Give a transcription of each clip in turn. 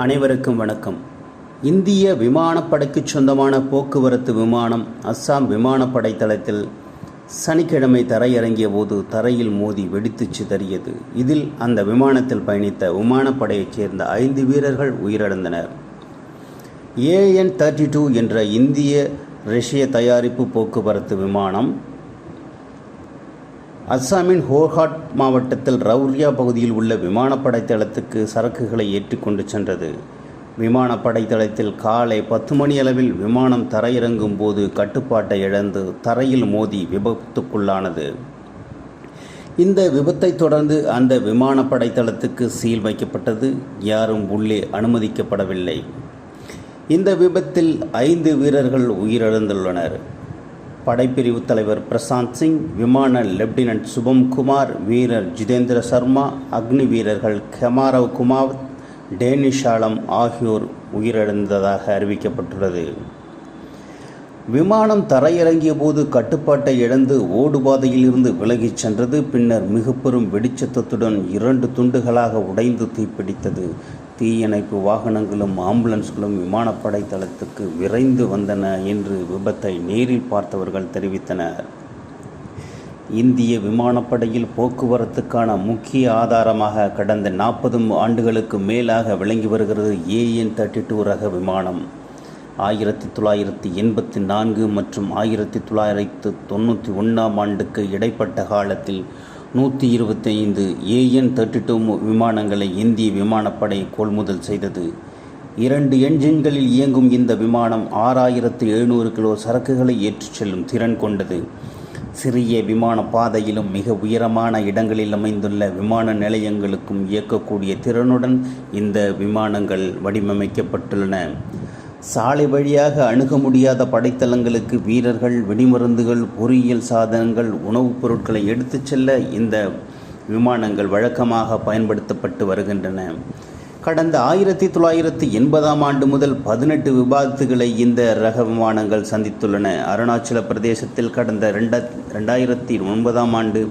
அனைவருக்கும் வணக்கம். இந்திய விமானப்படைக்கு சொந்தமான போக்குவரத்து விமானம் அஸ்ஸாம் விமானப்படை தளத்தில் சனிக்கிழமை தரையிறங்கிய போது தரையில் மோதி வெடித்து சிதறியது. இதில் அந்த விமானத்தில் பயணித்த விமானப்படையைச் சேர்ந்த 5 வீரர்கள் உயிரிழந்தனர். AN-32 என்ற இந்திய ரஷ்ய தயாரிப்பு போக்குவரத்து விமானம் அஸ்ஸாமின் ஹோர்ஹாட் மாவட்டத்தில் ரவுரியா பகுதியில் உள்ள விமானப்படை தளத்துக்கு சரக்குகளை ஏற்றிக்கொண்டு சென்றது. விமானப்படை தளத்தில் காலை 10 மணி அளவில் விமானம் தரையிறங்கும் போது கட்டுப்பாட்டை இழந்து தரையில் மோதி விபத்துக்குள்ளானது. இந்த விபத்தை தொடர்ந்து அந்த விமானப்படை தளத்துக்கு சீல் வைக்கப்பட்டது. யாரும் உள்ளே அனுமதிக்கப்படவில்லை. இந்த விபத்தில் 5 வீரர்கள் உயிரிழந்துள்ளனர். படைப்பிரிவு தலைவர் பிரசாந்த் சிங், விமான லெப்டினன்ட் சுபம் குமார், வீரர் ஜிதேந்திர சர்மா, அக்னி வீரர்கள் கமாரவ் குமாவத், டேனிஷ் ஆலம் ஆகியோர் உயிரிழந்ததாக அறிவிக்கப்பட்டுள்ளது. விமானம் தரையிறங்கிய போது கட்டுப்பாட்டை இழந்து ஓடுபாதையில் இருந்து விலகிச் சென்றது. பின்னர் மிக பெரும் வெடிச்சத்தத்துடன் 2 துண்டுகளாக உடைந்து தீப்பிடித்தது. தீயணைப்பு வாகனங்களும் ஆம்புலன்ஸ்களும் விமானப்படை தளத்துக்கு விரைந்து வந்தன என்று விபத்தை நேரில் பார்த்தவர்கள் தெரிவித்தனர். இந்திய விமானப்படையில் போக்குவரத்துக்கான முக்கிய ஆதாரமாக கடந்த 40 ஆண்டுகளுக்கு மேலாக விளங்கி வருகிறது AN-32 ரக விமானம். 1984 மற்றும் 1991 ஆண்டுக்கு இடைப்பட்ட காலத்தில் 125 AN-32 விமானங்களை இந்திய விமானப்படை கொள்முதல் செய்தது. 2 என்ஜின்களில் இயங்கும் இந்த விமானம் 6700 கிலோ சரக்குகளை ஏற்றிச் செல்லும் திறன் கொண்டது. சிறிய விமான பாதையிலும் மிக உயரமான இடங்களில் அமைந்துள்ள விமான நிலையங்களுக்கும் இயக்கக்கூடிய திறனுடன் இந்த விமானங்கள் வடிவமைக்கப்பட்டுள்ளன. சாலை வழியாக அணுக முடியாத படைத்தளங்களுக்கு வீரர்கள், வெடிமருந்துகள், பொறியியல் சாதனங்கள், உணவுப் பொருட்களை எடுத்துச் செல்ல இந்த விமானங்கள் வழக்கமாக பயன்படுத்தப்பட்டு வருகின்றன. கடந்த 1980 ஆண்டு முதல் 18 விபத்துகளை இந்த ரக விமானங்கள் சந்தித்துள்ளன. அருணாச்சல பிரதேசத்தில் கடந்த 2009 ஆண்டு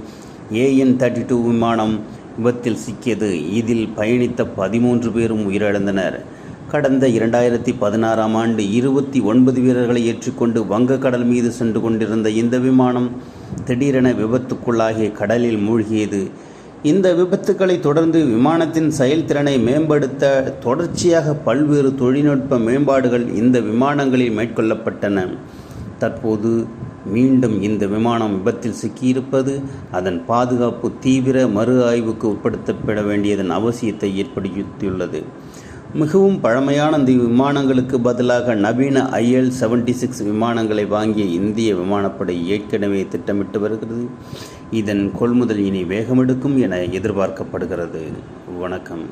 AN-32 விமானம் விபத்தில் சிக்கியது. இதில் பயணித்த 13 பேரும் உயிரிழந்தனர். கடந்த 2016 ஆண்டு 29 வீரர்களை ஏற்றிக்கொண்டு வங்கக்கடல் மீது சென்று கொண்டிருந்த இந்த விமானம் திடீரென விபத்துக்குள்ளாகி கடலில் மூழ்கியது. இந்த விபத்துக்களை தொடர்ந்து விமானத்தின் செயல்திறனை மேம்படுத்த தொடர்ச்சியாக பல்வேறு தொழில்நுட்ப மேம்பாடுகள் இந்த விமானங்களில் மேற்கொள்ளப்பட்டன. தற்போது மீண்டும் இந்த விமானம் விபத்தில் சிக்கியிருப்பது அதன் பாதுகாப்பு தீவிர மறு ஆய்வுக்கு உட்படுத்தப்பட வேண்டியதன் அவசியத்தை ஏற்படுத்தியுள்ளது. மிகவும் பழமையான இந்த விமானங்களுக்கு பதிலாக நவீன IL-76 விமானங்களை வாங்கிய இந்திய விமானப்படை ஏற்கனவே திட்டமிட்டு வருகிறது. இதன் கொள்முதல் இனி வேகமெடுக்கும் என எதிர்பார்க்கப்படுகிறது. வணக்கம்.